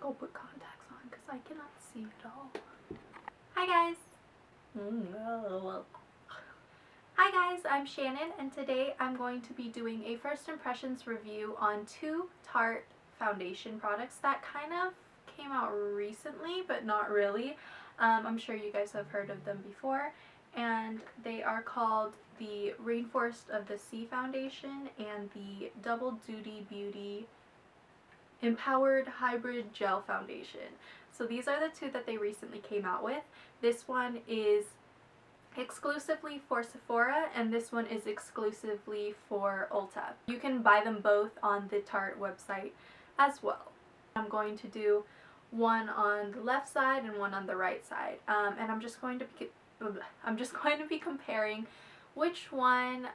go put contacts on because I cannot see at all. Hi guys! Hi guys, I'm Shannon, and today I'm going to be doing a first impressions review on two Tarte foundation products that kind of came out recently, but not really. I'm sure you guys have heard of them before, and they are called the Rainforest of the Sea Foundation and the Double Duty Beauty Empowered Hybrid Gel Foundation. So these are the two that they recently came out with. This one is exclusively for Sephora, and this one is exclusively for Ulta. You can buy them both on the Tarte website as well. I'm going to do one on the left side and one on the right side, and I'm just going to be comparing which one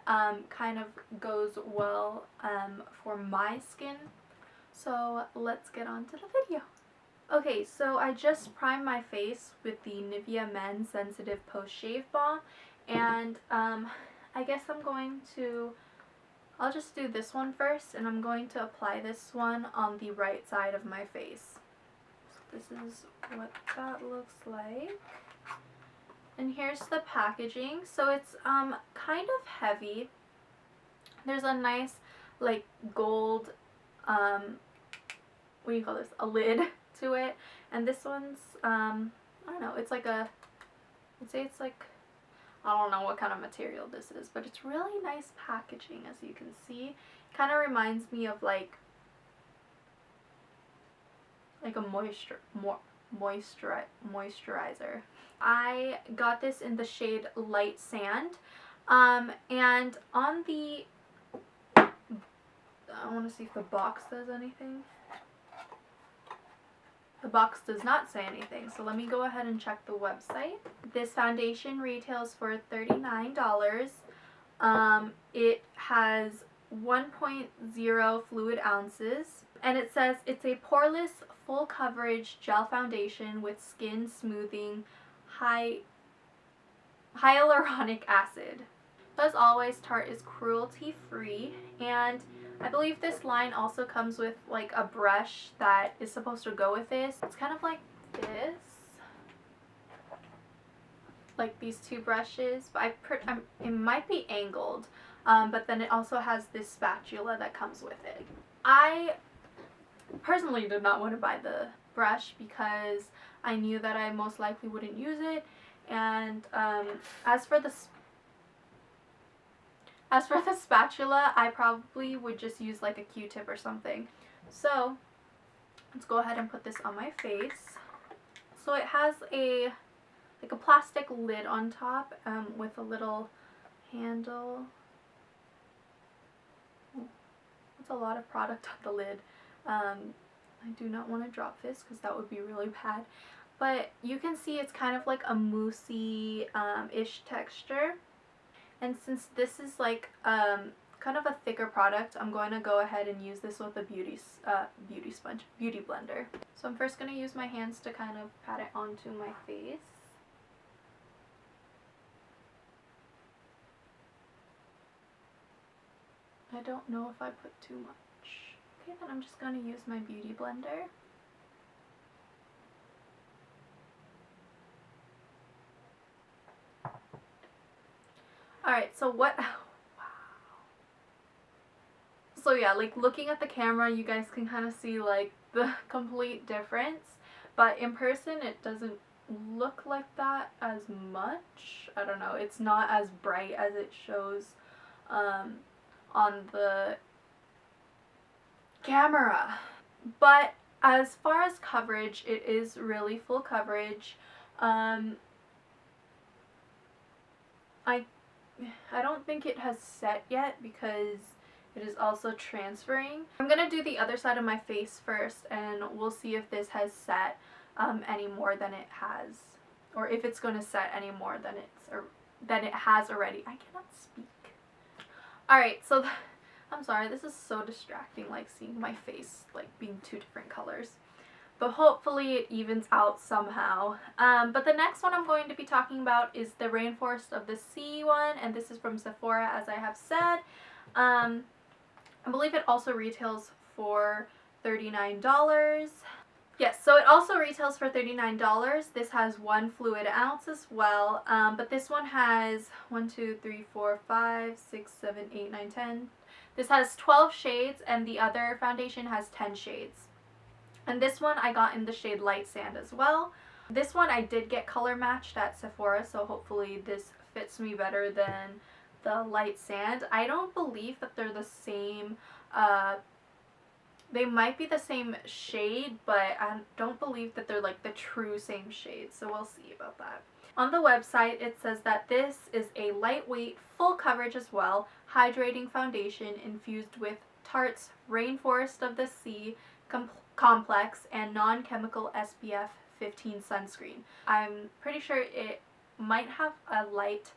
kind of goes well for my skin. So let's get on to the video. Okay, so I just primed my face with the Nivea Men Sensitive Post Shave Balm, and I guess I'll just do this one first, and I'm going to apply this one on the right side of my face. So this is what that looks like. And here's the packaging. So it's kind of heavy. There's a nice like gold what do you call this? A lid to it. And this one's I don't know, it's like a, I'd say it's like, I don't know what kind of material this is, but it's really nice packaging, as you can see. Kind of reminds me of like a moisturizer. I got this in the shade Light Sand, and on the, I want to see if the box says anything. The box does not say anything, so let me go ahead and check the website. This foundation retails for $39. It has 1.0 fluid ounces, and it says it's a poreless, full coverage gel foundation with skin smoothing hyaluronic acid. As always, Tarte is cruelty free, and I believe this line also comes with like a brush that is supposed to go with this. It's kind of like this, like these two brushes, but it might be angled, but then it also has this spatula that comes with it. I personally did not want to buy the brush because I knew that I most likely wouldn't use it, and as for the spatula, I probably would just use like a Q-tip or something. So let's go ahead and put this on my face. So it has a plastic lid on top with a little handle. That's a lot of product on the lid. I do not want to drop this because that would be really bad. But you can see it's kind of like a moussey-ish texture. And since this is like kind of a thicker product, I'm going to go ahead and use this with a beauty blender. So I'm first going to use my hands to kind of pat it onto my face. I don't know if I put too much. Okay, then I'm just going to use my beauty blender. Alright, so what, wow. So yeah, like looking at the camera, you guys can kind of see like the complete difference, but in person it doesn't look like that as much. I don't know, it's not as bright as it shows on the camera. But as far as coverage, it is really full coverage. I don't think it has set yet because it is also transferring. I'm going to do the other side of my face first, and we'll see if this has set any more than it has, or if it's going to set any more than it has already. I cannot speak. Alright, so I'm sorry, this is so distracting, like seeing my face like being two different colors. But hopefully it evens out somehow. But the next one I'm going to be talking about is the Rainforest of the Sea one, and this is from Sephora, as I have said. I believe it also retails for $39. Yes, so it also retails for $39. This has 1 fluid ounce as well, but this one has 1, 2, 3, 4, 5, 6, 7, 8, 9, 10. This has 12 shades, and the other foundation has 10 shades. And this one I got in the shade Light Sand as well. This one I did get color matched at Sephora, so hopefully this fits me better than the Light Sand. I don't believe that they're the same, they might be the same shade, but I don't believe that they're like the true same shade, so we'll see about that. On the website, it says that this is a lightweight, full coverage as well, hydrating foundation infused with Tarte's Rainforest of the Sea complex and non-chemical SPF 15 sunscreen. I'm pretty sure it might have a light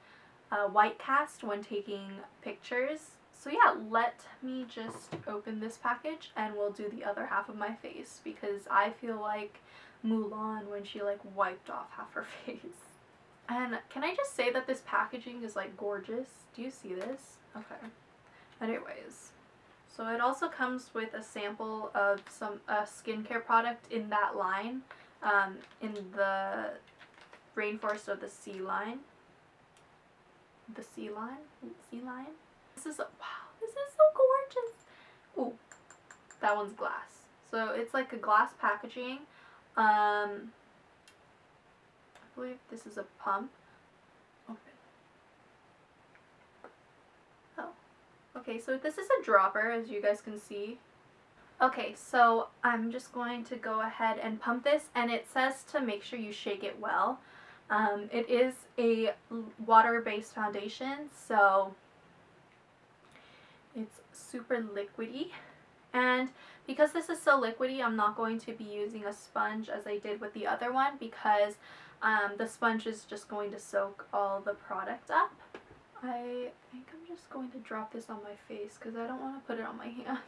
white cast when taking pictures. So yeah, let me just open this package and we'll do the other half of my face, because I feel like Mulan when she like wiped off half her face. And can I just say that this packaging is like gorgeous? Do you see this? Okay. Anyways, so it also comes with a sample of some skincare product in that line, in the Rainforest of the Sea line. The sea line? Sea line? This is, wow, this is so gorgeous. Ooh, that one's glass. So it's like a glass packaging. I believe this is a pump. Open. Oh. Okay, so this is a dropper, as you guys can see. Okay, so I'm just going to go ahead and pump this, and it says to make sure you shake it well. It is a water-based foundation, so it's super liquidy. And because this is so liquidy, I'm not going to be using a sponge as I did with the other one, because the sponge is just going to soak all the product up. I think I'm just going to drop this on my face because I don't want to put it on my hands.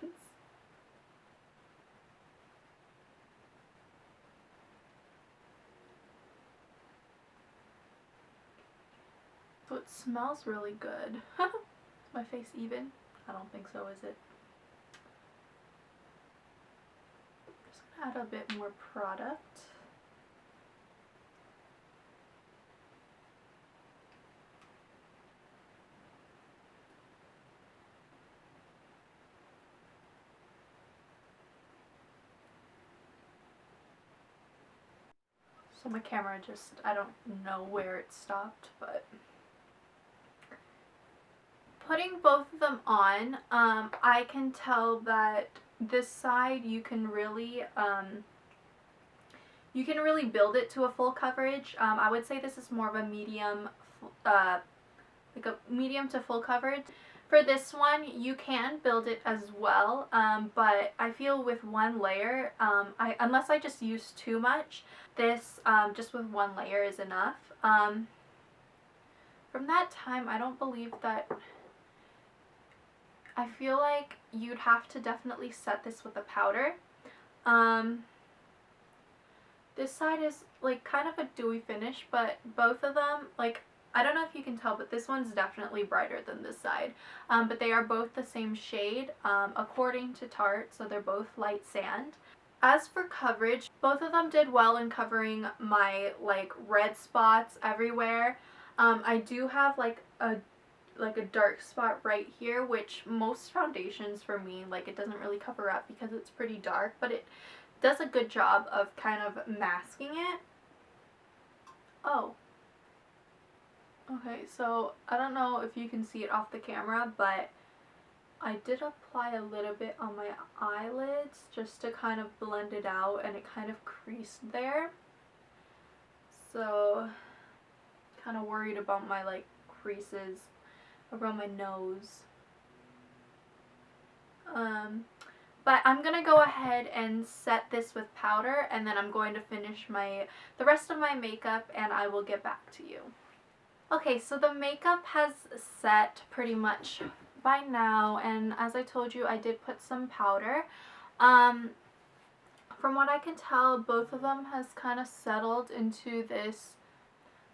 So it smells really good. Is my face even? I don't think so, is it? Just gonna add a bit more product. So my camera just, I don't know where it stopped, but putting both of them on, I can tell that this side you can really build it to a full coverage. I would say this is more of a medium, like a medium to full coverage. For this one, you can build it as well, but I feel with one layer, unless I just use too much, this just with one layer is enough. From that time, I don't believe that, I feel like you'd have to definitely set this with a powder. This side is like kind of a dewy finish, but both of them, like, I don't know if you can tell, but this one's definitely brighter than this side. But they are both the same shade, according to Tarte, so they're both light sand. As for coverage, both of them did well in covering my, like, red spots everywhere. I do have, like a dark spot right here, which most foundations for me, like, it doesn't really cover up because it's pretty dark, but it does a good job of kind of masking it. Oh. Okay, so I don't know if you can see it off the camera, but I did apply a little bit on my eyelids just to kind of blend it out, and it kind of creased there. So, kind of worried about my, like, creases around my nose. But I'm going to go ahead and set this with powder, and then I'm going to finish the rest of my makeup, and I will get back to you. Okay, so the makeup has set pretty much by now, and as I told you, I did put some powder. From what I can tell, both of them has kind of settled into this,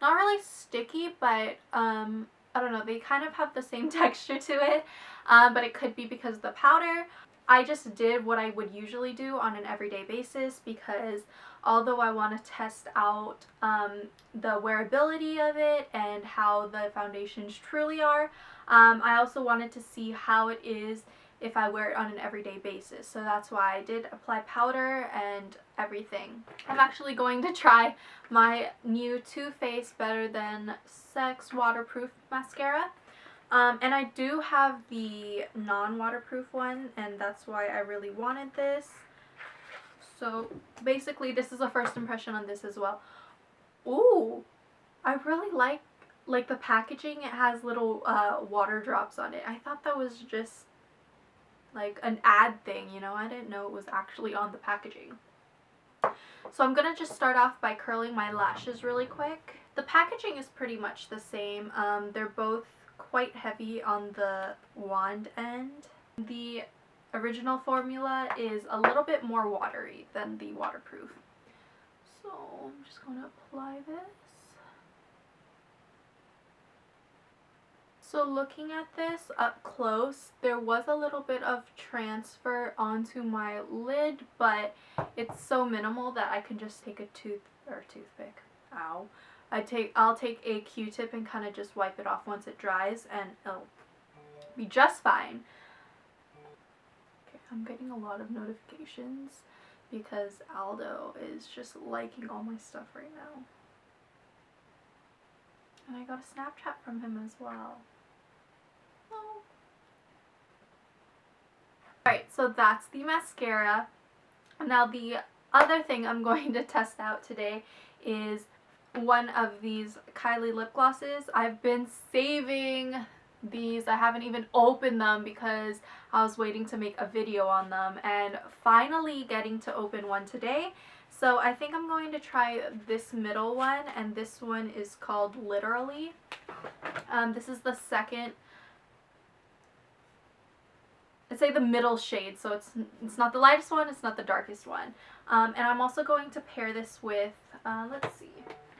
not really sticky, but I don't know, they kind of have the same texture to it, but it could be because of the powder. I just did what I would usually do on an everyday basis, because although I want to test out the wearability of it and how the foundations truly are, I also wanted to see how it is if I wear it on an everyday basis. So that's why I did apply powder and everything. I'm actually going to try my new Too Faced Better Than Sex waterproof mascara. And I do have the non-waterproof one, and that's why I really wanted this. So basically this is a first impression on this as well. Ooh, I really like the packaging. It has little water drops on it. I thought that was just like an ad thing, you know. I didn't know it was actually on the packaging. So I'm gonna just start off by curling my lashes really quick. The packaging is pretty much the same. They're both quite heavy on the wand end. The original formula is a little bit more watery than the waterproof. So I'm just gonna apply this. So looking at this up close, there was a little bit of transfer onto my lid, but it's so minimal that I can just take a toothpick. Ow. I'll take a Q-tip and kind of just wipe it off once it dries, and it'll be just fine. Okay, I'm getting a lot of notifications because Aldo is just liking all my stuff right now. And I got a Snapchat from him as well. Alright, so that's the mascara. Now the other thing I'm going to test out today is one of these Kylie lip glosses. I've been saving these. I haven't even opened them because I was waiting to make a video on them, and finally getting to open one today. So I think I'm going to try this middle one, and this one is called Literally. This is the second, I'd say the middle shade, so it's not the lightest one, it's not the darkest one. And I'm also going to pair this with, let's see,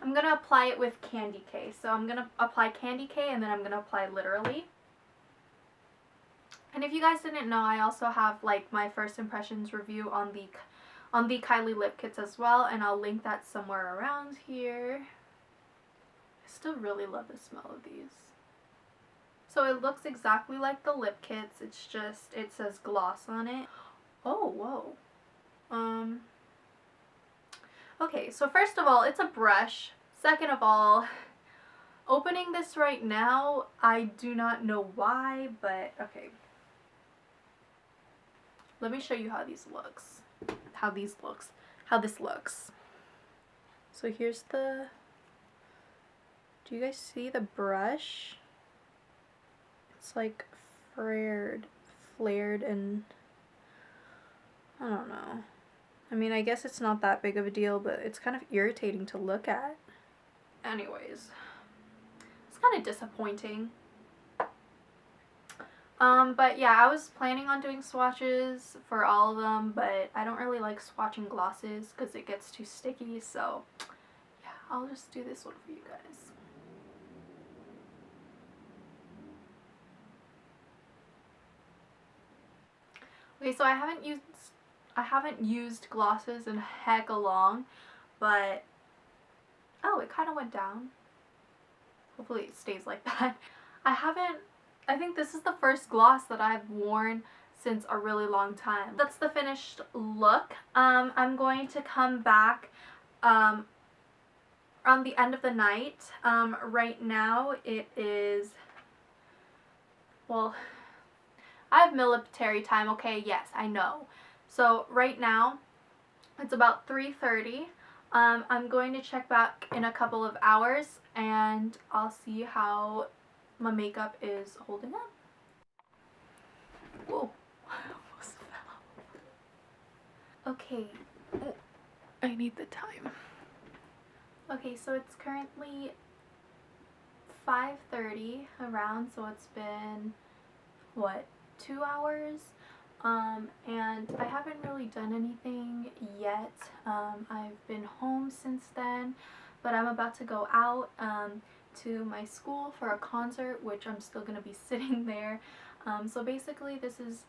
I'm going to apply it with Candy K. So I'm going to apply Candy K, and then I'm going to apply Literally. And if you guys didn't know, I also have like my first impressions review on the Kylie lip kits as well, and I'll link that somewhere around here. I still really love the smell of these. So it looks exactly like the lip kits, it's just, it says gloss on it. Oh, whoa. Okay, so first of all, it's a brush. Second of all, opening this right now, I do not know why, but okay. Let me show you how this looks. How this looks. So here's the, do you guys see the brush? It's like flared, and I don't know. I mean, I guess it's not that big of a deal, but it's kind of irritating to look at. Anyways, it's kind of disappointing. But yeah, I was planning on doing swatches for all of them, but I don't really like swatching glosses because it gets too sticky, so yeah, I'll just do this one for you guys. Okay, so I haven't used glosses in hecka long, but oh, it kind of went down. Hopefully it stays like that. I think this is the first gloss that I've worn since a really long time. That's the finished look. I'm going to come back around the end of the night. Right now it is, well, I have military time, okay? Yes, I know. So right now, it's about 3:30. I'm going to check back in a couple of hours, and I'll see how my makeup is holding up. Whoa, I almost fell. Okay, oh, I need the time. Okay, so it's currently 5:30 around, so it's been, what, 2 hours? And I haven't really done anything yet. I've been home since then, but I'm about to go out to my school for a concert, which I'm still going to be sitting there. So basically this is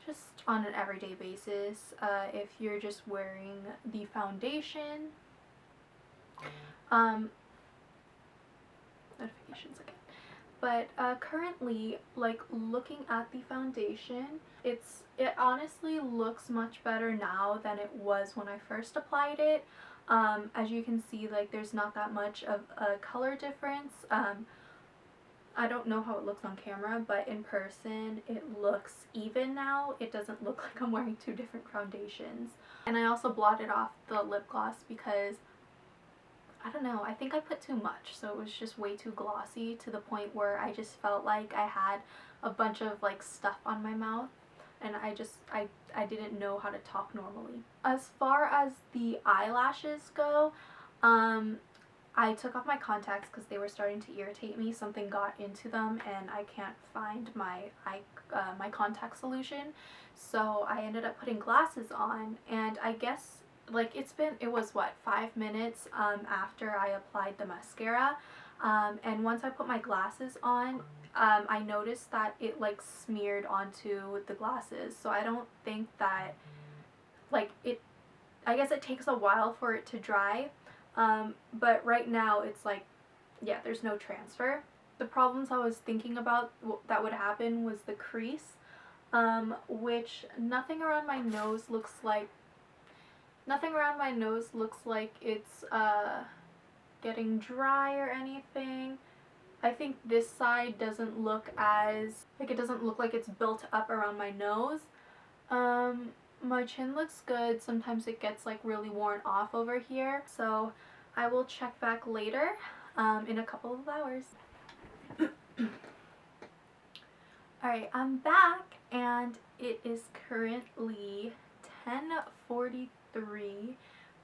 just on an everyday basis. If you're just wearing the foundation, notifications again. But currently, like, looking at the foundation, it honestly looks much better now than it was when I first applied it. As you can see, like, there's not that much of a color difference. I don't know how it looks on camera, but in person it looks even now. It doesn't look like I'm wearing two different foundations. And I also blotted off the lip gloss because, I don't know, I think I put too much, so it was just way too glossy to the point where I just felt like I had a bunch of like stuff on my mouth, and I didn't know how to talk normally. As far as the eyelashes go, I took off my contacts because they were starting to irritate me. Something got into them and I can't find my my contact solution, so I ended up putting glasses on. And I guess, like, it was what, 5 minutes after I applied the mascara, and once I put my glasses on, I noticed that it like smeared onto the glasses. So I don't think that, like, I guess it takes a while for it to dry. But right now it's like, yeah, there's no transfer. The problems I was thinking about that would happen was the crease, which nothing around my nose looks like it's getting dry or anything. I think this side doesn't look as, like, it doesn't look like it's built up around my nose. My chin looks good. Sometimes it gets like really worn off over here, so I will check back later in a couple of hours. Alright, I'm back and it is currently 10:43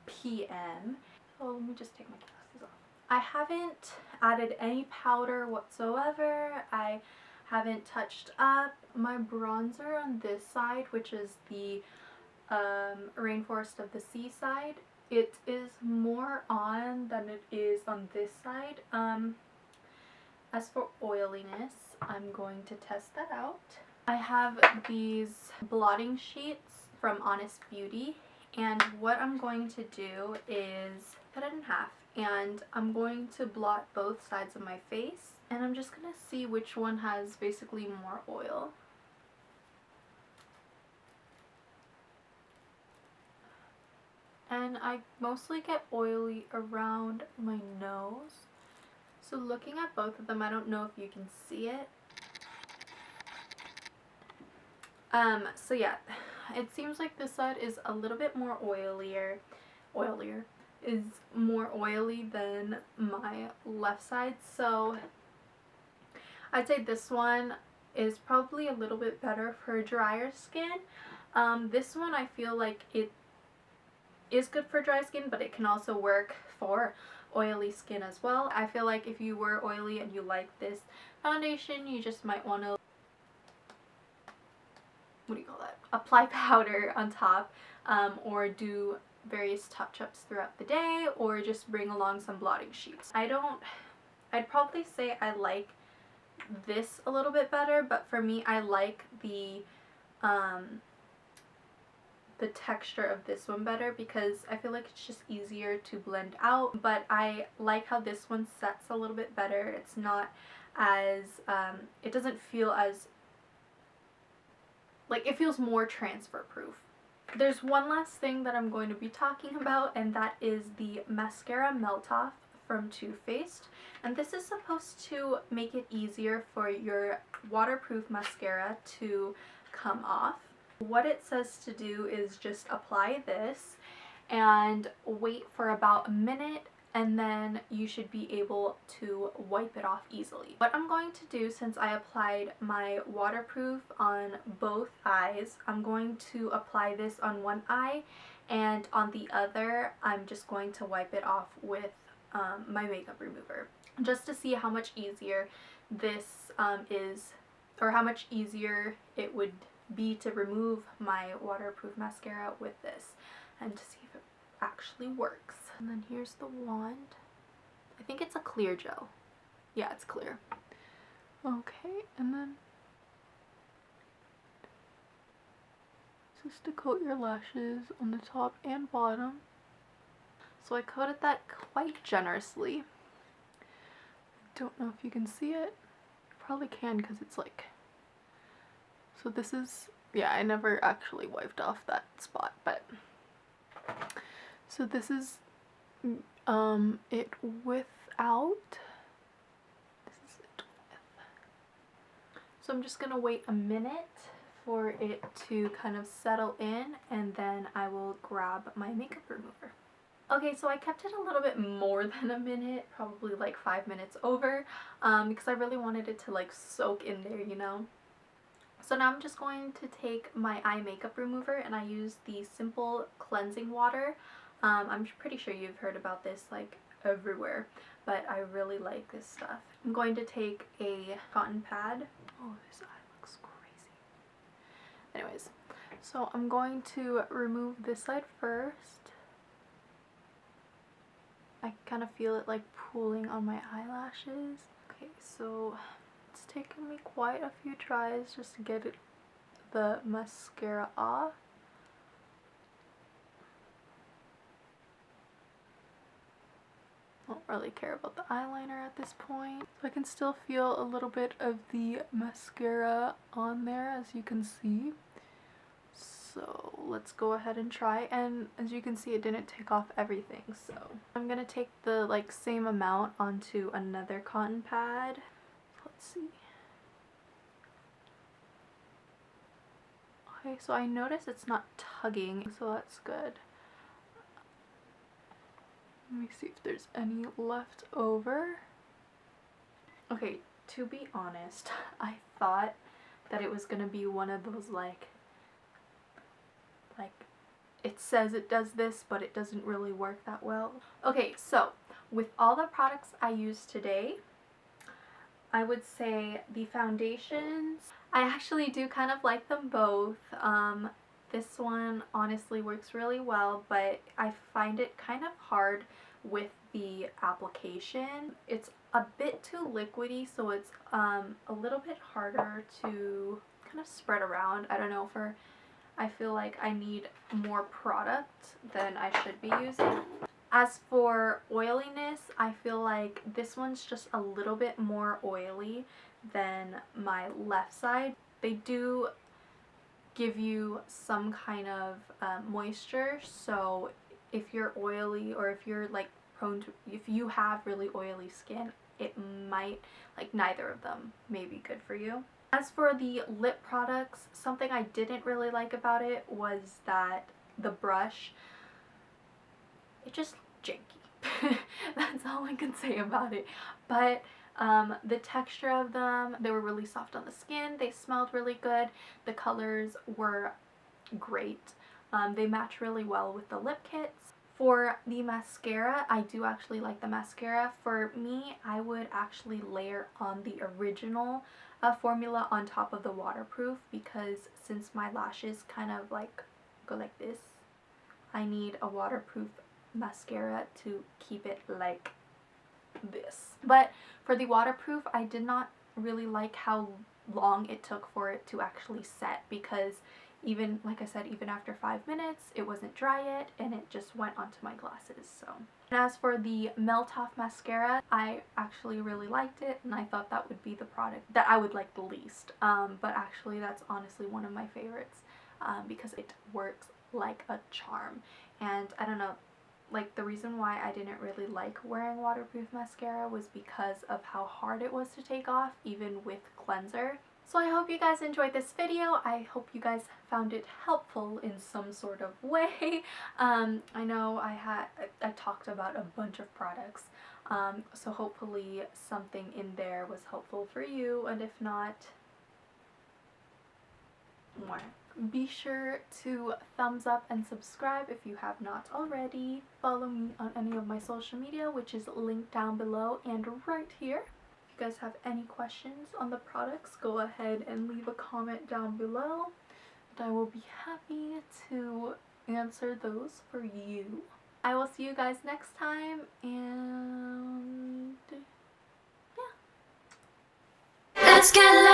p.m. So let me just take my glasses off. I haven't added any powder whatsoever. I haven't touched up my bronzer on this side, which is the Rainforest of the Sea side. It is more on than it is on this side. As for oiliness, I'm going to test that out. I have these blotting sheets from Honest Beauty, and what I'm going to do is cut it in half, and I'm going to blot both sides of my face, and I'm just going to see which one has basically more oil. And I mostly get oily around my nose. So looking at both of them, I don't know if you can see it. So yeah, it seems like this side is a little bit more is more oily than my left side. So I'd say this one is probably a little bit better for drier skin. This one I feel like it is good for dry skin, but it can also work for oily skin as well. I feel like if you were oily and you like this foundation, you just might want to, apply powder on top, or do various touch-ups throughout the day, or just bring along some blotting sheets. I'd probably say I like this a little bit better, but for me, I like the texture of this one better because I feel like it's just easier to blend out. But I like how this one sets a little bit better. It's not as, it doesn't feel as, like, it feels more transfer proof. There's one last thing that I'm going to be talking about, and that is the Mascara Melt Off from Too Faced. And this is supposed to make it easier for your waterproof mascara to come off. What it says to do is just apply this and wait for about a minute, and then you should be able to wipe it off easily. What I'm going to do, since I applied my waterproof on both eyes, I'm going to apply this on one eye, and on the other I'm just going to wipe it off with my makeup remover, just to see how much easier this is, or how much easier it would be to remove my waterproof mascara with this, and to see if it actually works. And then here's the wand. I think it's a clear gel. Yeah, it's clear. Okay, and then just to coat your lashes on the top and bottom. So I coated that quite generously. Don't know if you can see it. You probably can because it's like, so this is, yeah, I never actually wiped off that spot, but so this is it without. This is it with. So I'm just gonna wait a minute for it to kind of settle in, and then I will grab my makeup remover. Okay, so I kept it a little bit more than a minute, probably like 5 minutes over, because I really wanted it to like soak in there, you know? So now I'm just going to take my eye makeup remover, and I use the Simple Cleansing Water. I'm pretty sure you've heard about this like everywhere, but I really like this stuff. I'm going to take a cotton pad. Oh, this eye looks crazy. Anyways, so I'm going to remove this side first. I kind of feel it like pooling on my eyelashes. Okay, so it's taken me quite a few tries just to get the mascara off. I don't really care about the eyeliner at this point. So I can still feel a little bit of the mascara on there, as you can see. So let's go ahead and try, and as you can see, it didn't take off everything, so I'm gonna take the like same amount onto another cotton pad. Let's see. Okay, so I notice it's not tugging, so that's good. Let me see if there's any left over. Okay, to be honest, I thought that it was gonna be one of those like it says it does this, but it doesn't really work that well. Okay, so with all the products I used today, I would say the foundations, I actually do kind of like them both. This one honestly works really well, but I find it kind of hard with the application. It's a bit too liquidy, so it's a little bit harder to kind of spread around. I don't know, I feel like I need more product than I should be using. As for oiliness, I feel like this one's just a little bit more oily than my left side. They do give you some kind of moisture, so if you're oily, or if you're like prone to, if you have really oily skin, it might, like neither of them may be good for you. As for the lip products, something I didn't really like about it was that the brush, it just janky. That's all I can say about it. But the texture of them, they were really soft on the skin. They smelled really good. The colors were great. They match really well with the lip kits. For the mascara, I do actually like the mascara. For me, I would actually layer on the original formula on top of the waterproof, because since my lashes kind of like go like this, I need a waterproof mascara to keep it like this. But for the waterproof, I did not really like how long it took for it to actually set, because even, like I said, even after 5 minutes, it wasn't dry yet, and it just went onto my glasses, so. And as for the Melt Off Mascara, I actually really liked it, and I thought that would be the product that I would like the least. But actually, that's honestly one of my favorites, because it works like a charm. And I don't know, like the reason why I didn't really like wearing waterproof mascara was because of how hard it was to take off, even with cleanser. So I hope you guys enjoyed this video. I hope you guys found it helpful in some sort of way. I know I talked about a bunch of products, so hopefully something in there was helpful for you, and if not, more. Be sure to thumbs up and subscribe if you have not already. Follow me on any of my social media, which is linked down below and right here. If you guys have any questions on the products, go ahead and leave a comment down below, and I will be happy to answer those for you. I will see you guys next time, and yeah. Let's get